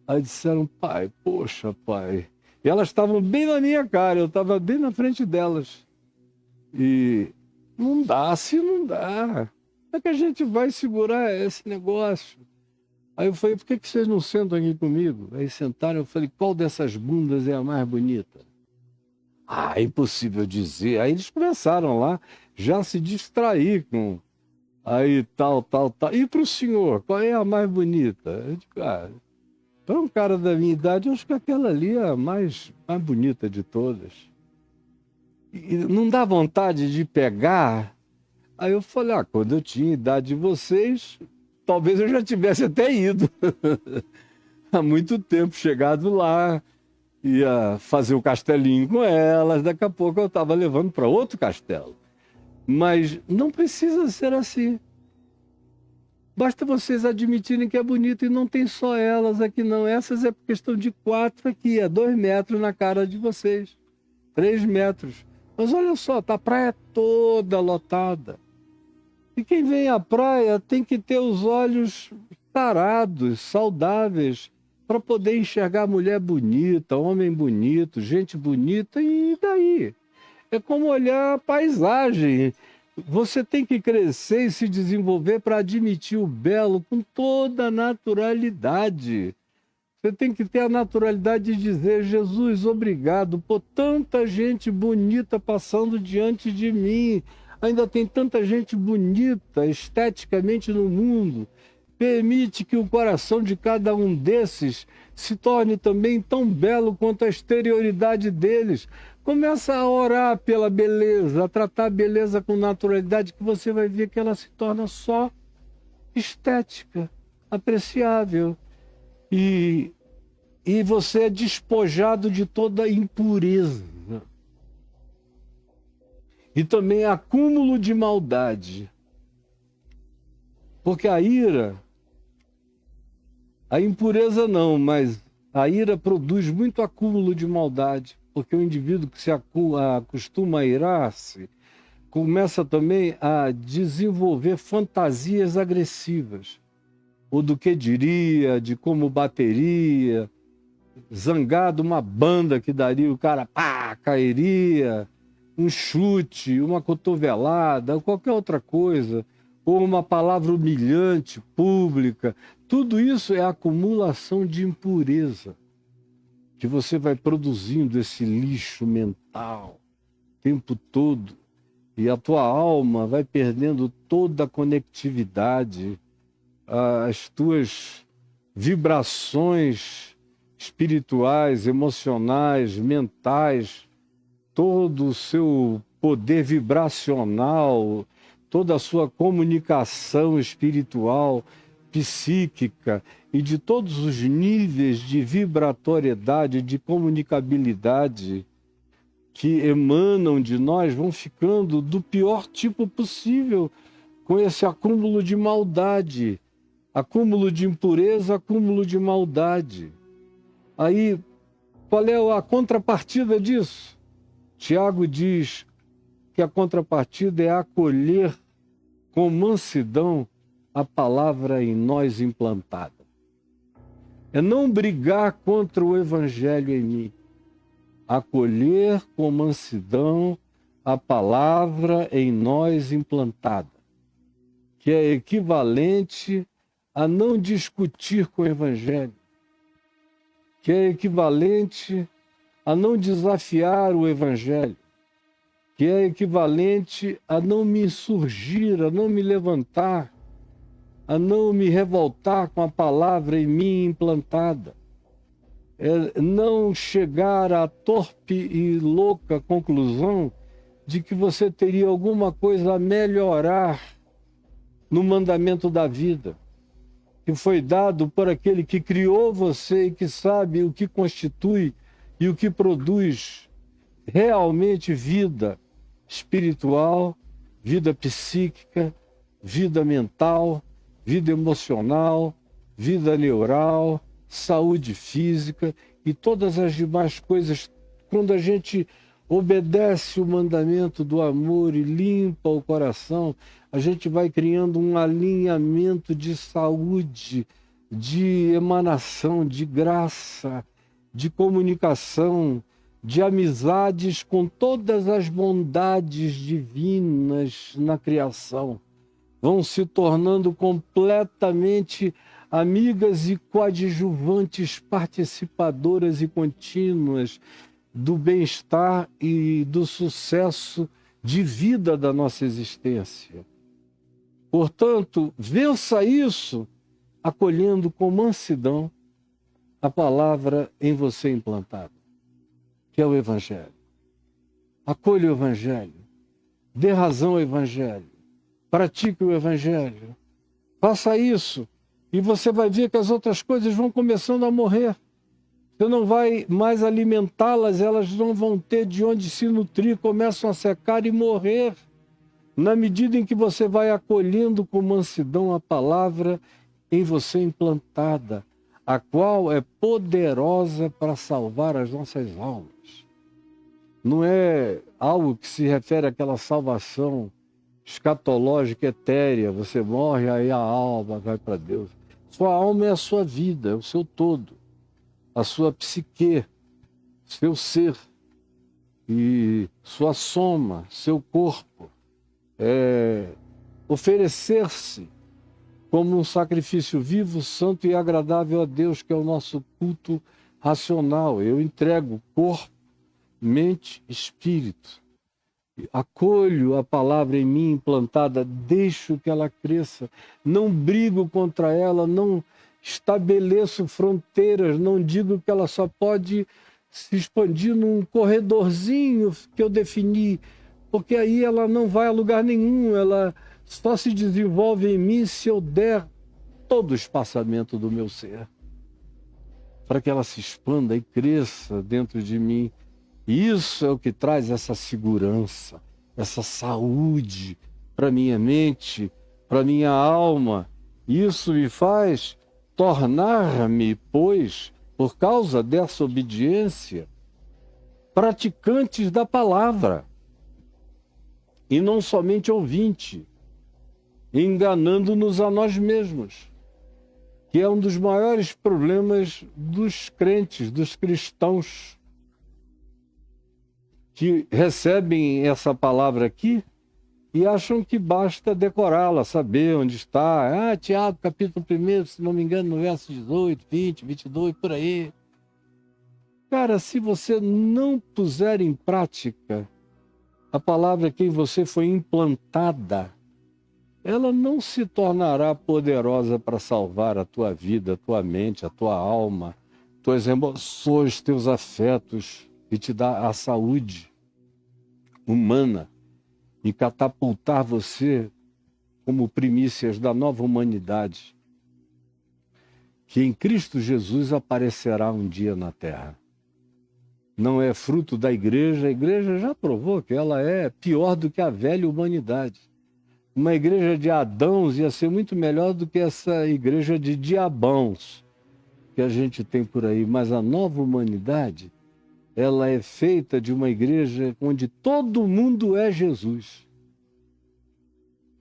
Aí disseram, pai, poxa, pai. E elas estavam bem na minha cara, eu estava bem na frente delas. E não dá, assim não dá. Como é que a gente vai segurar esse negócio? Aí eu falei, por que vocês não sentam aqui comigo? Aí sentaram, eu falei, qual dessas bundas é a mais bonita? É impossível dizer. Aí eles começaram lá já a se distrair com... Aí tal. E para o senhor, qual é a mais bonita? Eu digo, para um cara da minha idade, eu acho que aquela ali é a mais bonita de todas. E não dá vontade de pegar? Aí eu falei, quando eu tinha a idade de vocês, talvez eu já tivesse até ido. Há muito tempo, chegado lá, ia fazer o castelinho com elas, daqui a pouco eu estava levando para outro castelo. Mas não precisa ser assim. Basta vocês admitirem que é bonito, e não tem só elas aqui não. Essas é questão de 4 aqui, 2 metros na cara de vocês, 3 metros. Mas olha só, tá a praia toda lotada. E quem vem à praia tem que ter os olhos tarados, saudáveis, para poder enxergar mulher bonita, homem bonito, gente bonita, e daí? É como olhar a paisagem. Você tem que crescer e se desenvolver para admitir o belo com toda a naturalidade. Você tem que ter a naturalidade de dizer: Jesus, obrigado por tanta gente bonita passando diante de mim. Ainda tem tanta gente bonita esteticamente no mundo. Permite que o coração de cada um desses se torne também tão belo quanto a exterioridade deles. Começa a orar pela beleza, a tratar a beleza com naturalidade, que você vai ver que ela se torna só estética, apreciável. E você é despojado de toda impureza. E também acúmulo de maldade. Porque a ira, a impureza não, mas a ira produz muito acúmulo de maldade. Porque o indivíduo que se acostuma a irar-se, começa também a desenvolver fantasias agressivas. Ou do que diria, de como bateria, zangado, uma banda que daria, o cara pá, cairia, um chute, uma cotovelada, qualquer outra coisa, ou uma palavra humilhante, pública. Tudo isso é acumulação de impureza, que você vai produzindo esse lixo mental o tempo todo, e a tua alma vai perdendo toda a conectividade, as tuas vibrações espirituais, emocionais, mentais, todo o seu poder vibracional, toda a sua comunicação espiritual, psíquica e de todos os níveis de vibratoriedade, de comunicabilidade que emanam de nós vão ficando do pior tipo possível, com esse acúmulo de maldade, acúmulo de impureza, acúmulo de maldade. Aí, qual é a contrapartida disso? Tiago diz que a contrapartida é acolher com mansidão a palavra em nós implantada. É não brigar contra o evangelho em mim. Acolher com mansidão a palavra em nós implantada, que é equivalente a não discutir com o evangelho, que é equivalente a não desafiar o evangelho, que é equivalente a não me insurgir, a não me levantar, a não me revoltar com a palavra em mim implantada. É não chegar à torpe e louca conclusão de que você teria alguma coisa a melhorar no mandamento da vida, que foi dado por aquele que criou você e que sabe o que constitui e o que produz realmente vida espiritual, vida psíquica, vida mental, vida emocional, vida neural, saúde física e todas as demais coisas. Quando a gente obedece o mandamento do amor e limpa o coração, a gente vai criando um alinhamento de saúde, de emanação, de graça, de comunicação, de amizades com todas as bondades divinas na criação. Vão se tornando completamente amigas e coadjuvantes, participadoras e contínuas do bem-estar e do sucesso de vida da nossa existência. Portanto, vença isso acolhendo com mansidão a palavra em você implantada, que é o Evangelho. Acolha o Evangelho, dê razão ao Evangelho, pratique o Evangelho, faça isso e você vai ver que as outras coisas vão começando a morrer. Você não vai mais alimentá-las, elas não vão ter de onde se nutrir, começam a secar e morrer. Na medida em que você vai acolhendo com mansidão a palavra em você implantada, a qual é poderosa para salvar as nossas almas. Não é algo que se refere àquela salvação escatológica, etérea, você morre, aí a alma vai para Deus. Sua alma é a sua vida, é o seu todo, a sua psique, seu ser, e sua soma, seu corpo. oferecer-se como um sacrifício vivo, santo e agradável a Deus, que é o nosso culto racional. Eu entrego corpo, mente, espírito. Acolho a palavra em mim implantada, deixo que ela cresça, não brigo contra ela, não estabeleço fronteiras, não digo que ela só pode se expandir num corredorzinho que eu defini, porque aí ela não vai a lugar nenhum, ela só se desenvolve em mim se eu der todo o espaçamento do meu ser, para que ela se expanda e cresça dentro de mim. Isso é o que traz essa segurança, essa saúde para minha mente, para minha alma. Isso me faz tornar-me, pois, por causa dessa obediência, praticantes da palavra, e não somente ouvinte, enganando-nos a nós mesmos, que é um dos maiores problemas dos crentes, dos cristãos, que recebem essa palavra aqui e acham que basta decorá-la, saber onde está. Tiago, capítulo 1, se não me engano, no verso 18, 20, 22, por aí. Cara, se você não puser em prática a palavra que em você foi implantada, ela não se tornará poderosa para salvar a tua vida, a tua mente, a tua alma, tuas emoções, teus afetos, e te dar a saúde humana e catapultar você como primícias da nova humanidade, que em Cristo Jesus aparecerá um dia na Terra. Não é fruto da igreja, a igreja já provou que ela é pior do que a velha humanidade. Uma igreja de Adãos ia ser muito melhor do que essa igreja de diabãos que a gente tem por aí, mas a nova humanidade, ela é feita de uma igreja onde todo mundo é Jesus.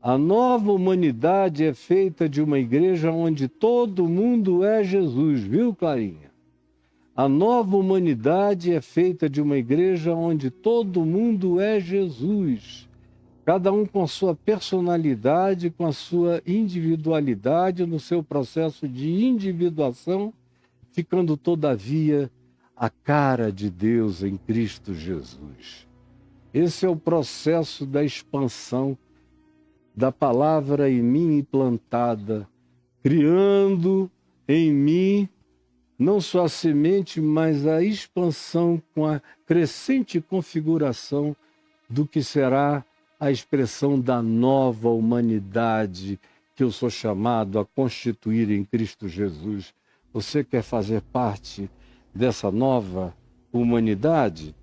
A nova humanidade é feita de uma igreja onde todo mundo é Jesus, viu, Clarinha? A nova humanidade é feita de uma igreja onde todo mundo é Jesus. Cada um com a sua personalidade, com a sua individualidade, no seu processo de individuação, ficando, todavia, a cara de Deus em Cristo Jesus. Esse é o processo da expansão da palavra em mim implantada, criando em mim não só a semente, mas a expansão com a crescente configuração do que será a expressão da nova humanidade que eu sou chamado a constituir em Cristo Jesus. Você quer fazer parte dessa nova humanidade?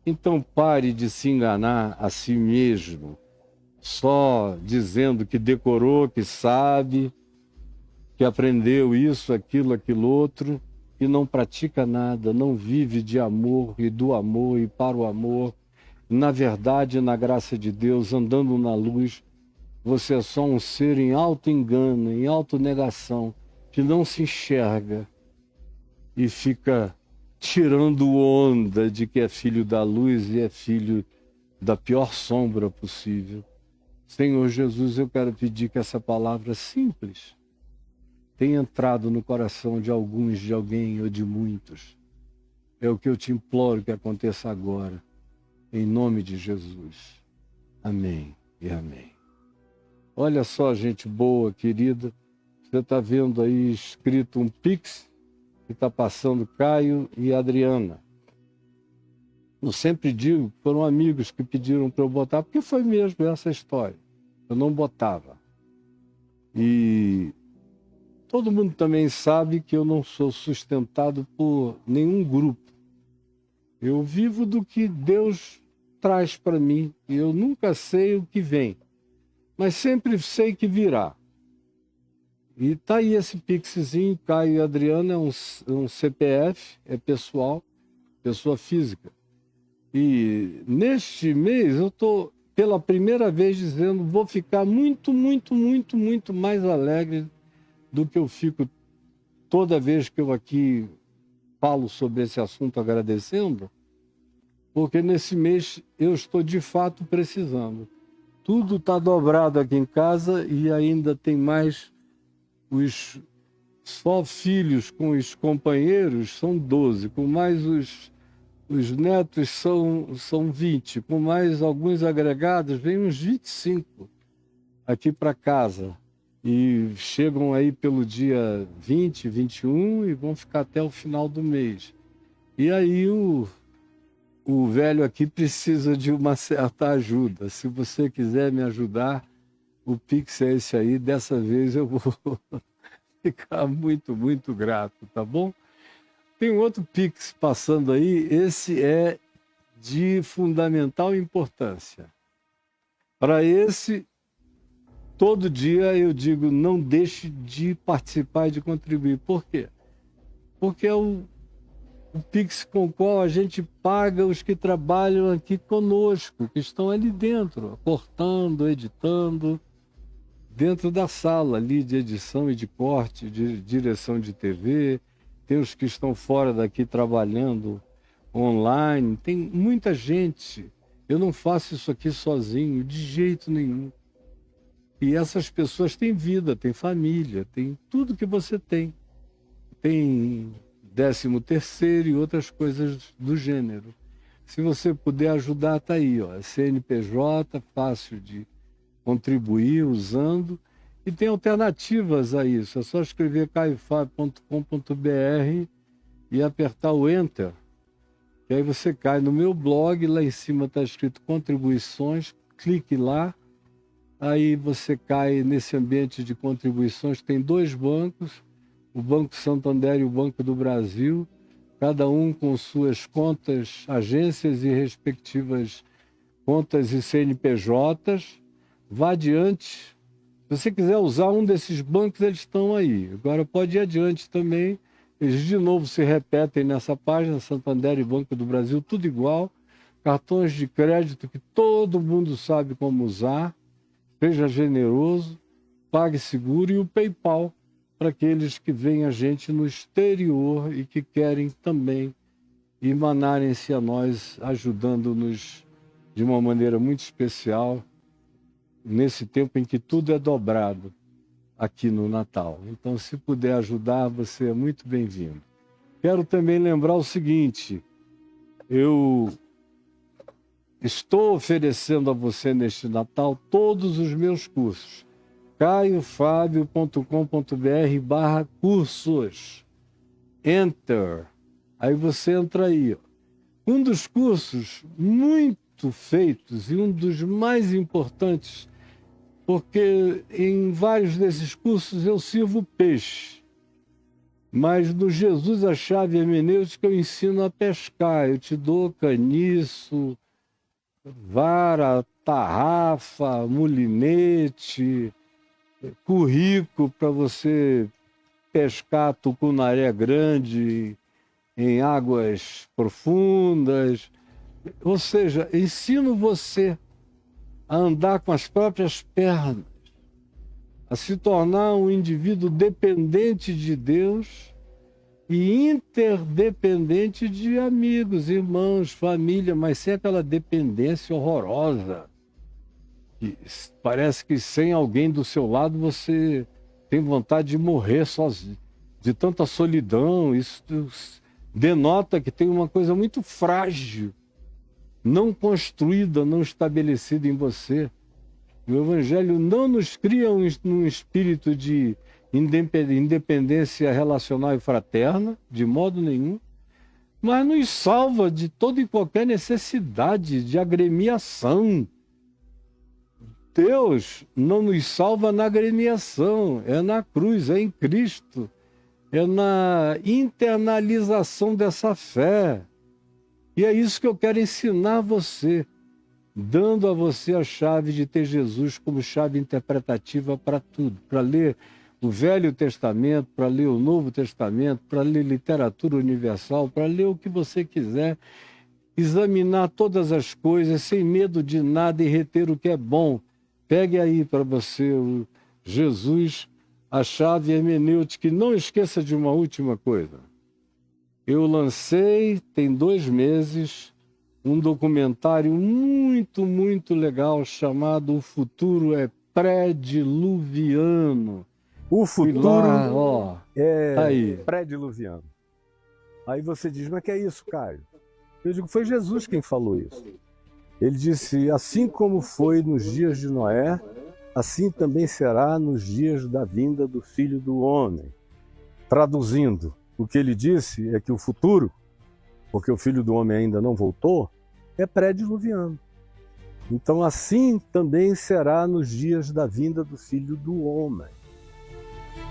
Então pare de se enganar a si mesmo, só dizendo que decorou, que sabe, que aprendeu isso, aquilo, aquilo outro, e não pratica nada, não vive de amor e do amor e para o amor. Na verdade, na graça de Deus, andando na luz, você é só um ser em auto-engano, em auto-negação, que não se enxerga e fica tirando onda de que é filho da luz e é filho da pior sombra possível. Senhor Jesus, eu quero pedir que essa palavra simples tenha entrado no coração de alguns, de alguém ou de muitos. É o que eu te imploro que aconteça agora, em nome de Jesus. Amém e amém. Olha só, gente boa, querida, você está vendo aí escrito um Pix, que está passando Caio e Adriana. Eu sempre digo que foram amigos que pediram para eu botar, porque foi mesmo essa história. Eu não botava. E todo mundo também sabe que eu não sou sustentado por nenhum grupo. Eu vivo do que Deus traz para mim e eu nunca sei o que vem, mas sempre sei que virá. E tá aí esse pixzinho, Caio e Adriana, é um CPF, é pessoal, pessoa física. E neste mês eu estou, pela primeira vez, dizendo, vou ficar muito, muito, muito, muito mais alegre do que eu fico toda vez que eu aqui falo sobre esse assunto agradecendo, porque nesse mês eu estou de fato precisando. Tudo está dobrado aqui em casa e ainda tem mais os só filhos com os companheiros são 12, com mais os netos são 20, com mais alguns agregados, vem uns 25 aqui para casa. E chegam aí pelo dia 20, 21 e vão ficar até o final do mês. E aí o velho aqui precisa de uma certa ajuda. Se você quiser me ajudar, o Pix é esse aí. Dessa vez eu vou ficar muito, muito grato, tá bom? Tem um outro Pix passando aí. Esse é de fundamental importância. Para esse, todo dia eu digo, não deixe de participar e de contribuir. Por quê? Porque é o Pix com o qual a gente paga os que trabalham aqui conosco, que estão ali dentro, cortando, editando, dentro da sala ali de edição e de corte, de direção de TV. Tem os que estão fora daqui trabalhando online. Tem muita gente. Eu não faço isso aqui sozinho, de jeito nenhum. E essas pessoas têm vida, têm família, têm tudo que você tem. Tem 13º e outras coisas do gênero. Se você puder ajudar, tá aí, ó. CNPJ, fácil de contribuir usando. E tem alternativas a isso. É só escrever caifab.com.br e apertar o Enter. E aí você cai no meu blog, lá em cima está escrito contribuições, clique lá. Aí você cai nesse ambiente de contribuições, tem 2 bancos, o Banco Santander e o Banco do Brasil, cada um com suas contas, agências e respectivas contas e CNPJs. Vá adiante. Se você quiser usar um desses bancos, eles estão aí. Agora pode ir adiante também. Eles de novo se repetem nessa página, Santander e Banco do Brasil, tudo igual. Cartões de crédito que todo mundo sabe como usar. Seja generoso, pague seguro, e o PayPal para aqueles que veem a gente no exterior e que querem também emanarem-se a nós, ajudando-nos de uma maneira muito especial nesse tempo em que tudo é dobrado aqui no Natal. Então, se puder ajudar, você é muito bem-vindo. Quero também lembrar o seguinte, eu estou oferecendo a você neste Natal todos os meus cursos. caiofabio.com.br/cursos. Enter. Aí você entra aí. Um dos cursos muito feitos e um dos mais importantes, porque em vários desses cursos eu sirvo peixe. Mas no Jesus a Chave Hermenêutica eu ensino a pescar. Eu te dou caniço, vara, tarrafa, mulinete, currico para você pescar tucunaré grande em águas profundas. Ou seja, ensino você a andar com as próprias pernas, a se tornar um indivíduo dependente de Deus e interdependente de amigos, irmãos, família, mas sem aquela dependência horrorosa. Que parece que sem alguém do seu lado você tem vontade de morrer sozinho, de tanta solidão. Isso denota que tem uma coisa muito frágil, não construída, não estabelecida em você. O Evangelho não nos cria um espírito de independência relacional e fraterna, de modo nenhum, mas nos salva de toda e qualquer necessidade de agremiação. Deus não nos salva na agremiação, é na cruz, é em Cristo, é na internalização dessa fé. E é isso que eu quero ensinar a você, dando a você a chave de ter Jesus como chave interpretativa para tudo, para ler o Velho Testamento, para ler o Novo Testamento, para ler literatura universal, para ler o que você quiser, examinar todas as coisas sem medo de nada e reter o que é bom. Pegue aí para você o Jesus, a chave hermenêutica, e não esqueça de uma última coisa. Eu lancei, tem 2 meses, um documentário muito, muito legal chamado O Futuro é Pré-Diluviano. O Fui futuro lá, ó, tá é aí. pré-diluviano. Aí você diz, mas que é isso, Caio? Eu digo, foi Jesus quem falou isso. Ele disse, assim como foi nos dias de Noé, assim também será nos dias da vinda do Filho do Homem. Traduzindo, o que ele disse é que o futuro, porque o Filho do Homem ainda não voltou, é pré-diluviano. Então assim também será nos dias da vinda do Filho do Homem.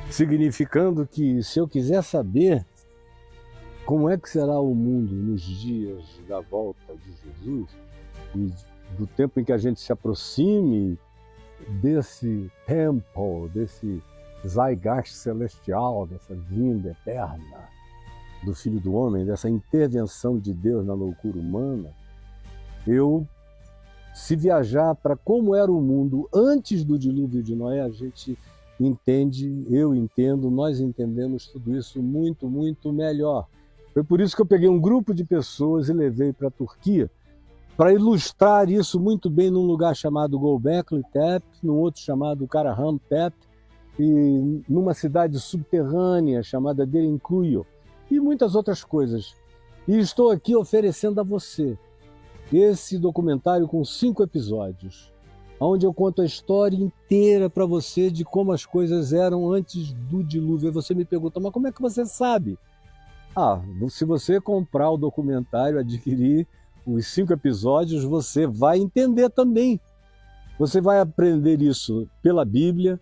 Significando que se eu quiser saber como é que será o mundo nos dias da volta de Jesus, e do tempo em que a gente se aproxime desse tempo, desse zeitgeist celestial, dessa vinda eterna do Filho do Homem, dessa intervenção de Deus na loucura humana, se viajar para como era o mundo antes do dilúvio de Noé, a gente entende, eu entendo, nós entendemos tudo isso muito, muito melhor. Foi por isso que eu peguei um grupo de pessoas e levei para a Turquia, para ilustrar isso muito bem num lugar chamado Göbekli Tepe, num outro chamado Karahan Tepe, e numa cidade subterrânea chamada Derinkuyu, e muitas outras coisas. E estou aqui oferecendo a você esse documentário com 5 episódios, onde eu conto a história inteira para você de como as coisas eram antes do dilúvio. E você me pergunta, mas como é que você sabe? Se você comprar o documentário, adquirir os 5 episódios, você vai entender também. Você vai aprender isso pela Bíblia,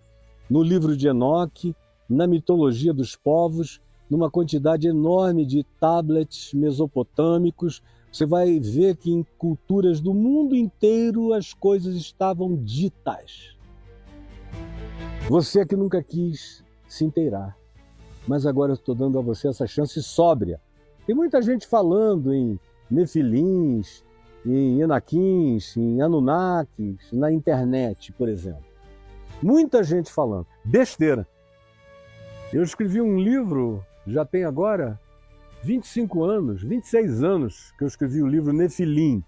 no livro de Enoque, na mitologia dos povos, numa quantidade enorme de tablets mesopotâmicos. Você vai ver que em culturas do mundo inteiro as coisas estavam ditas. Você é que nunca quis se inteirar, mas agora eu estou dando a você essa chance sóbria. Tem muita gente falando em Nefilins, em Enaquins, em Anunnakis, na internet, por exemplo. Muita gente falando. Besteira. Eu escrevi um livro, já tem agora 25 anos, 26 anos que eu escrevi o livro Nefilim.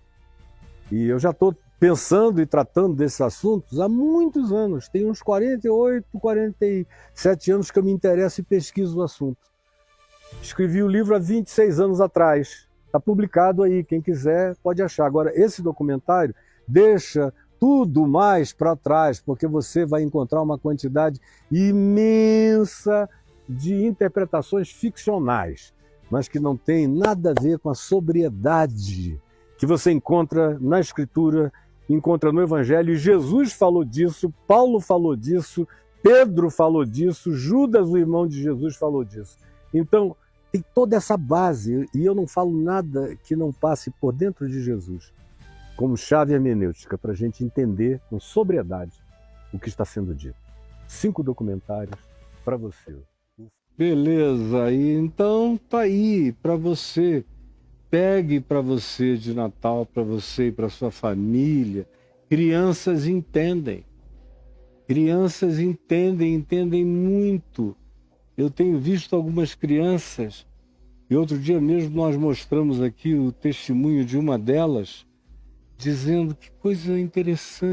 E eu já estou pensando e tratando desses assuntos há muitos anos. Tem uns 48, 47 anos que eu me interesso e pesquiso o assunto. Escrevi o livro há 26 anos atrás. Está publicado aí, quem quiser pode achar. Agora, esse documentário deixa tudo mais para trás, porque você vai encontrar uma quantidade imensa de interpretações ficcionais, mas que não tem nada a ver com a sobriedade que você encontra na Escritura, encontra no Evangelho. E Jesus falou disso, Paulo falou disso, Pedro falou disso, Judas, o irmão de Jesus, falou disso. Então, tem toda essa base, e eu não falo nada que não passe por dentro de Jesus, como chave hermenêutica, para a gente entender com sobriedade o que está sendo dito. 5 documentários para você. Beleza, e então tá aí para você. Pegue para você de Natal, para você e para sua família. Crianças entendem. Crianças entendem muito. Eu tenho visto algumas crianças, e outro dia mesmo nós mostramos aqui o testemunho de uma delas, dizendo que coisa interessante.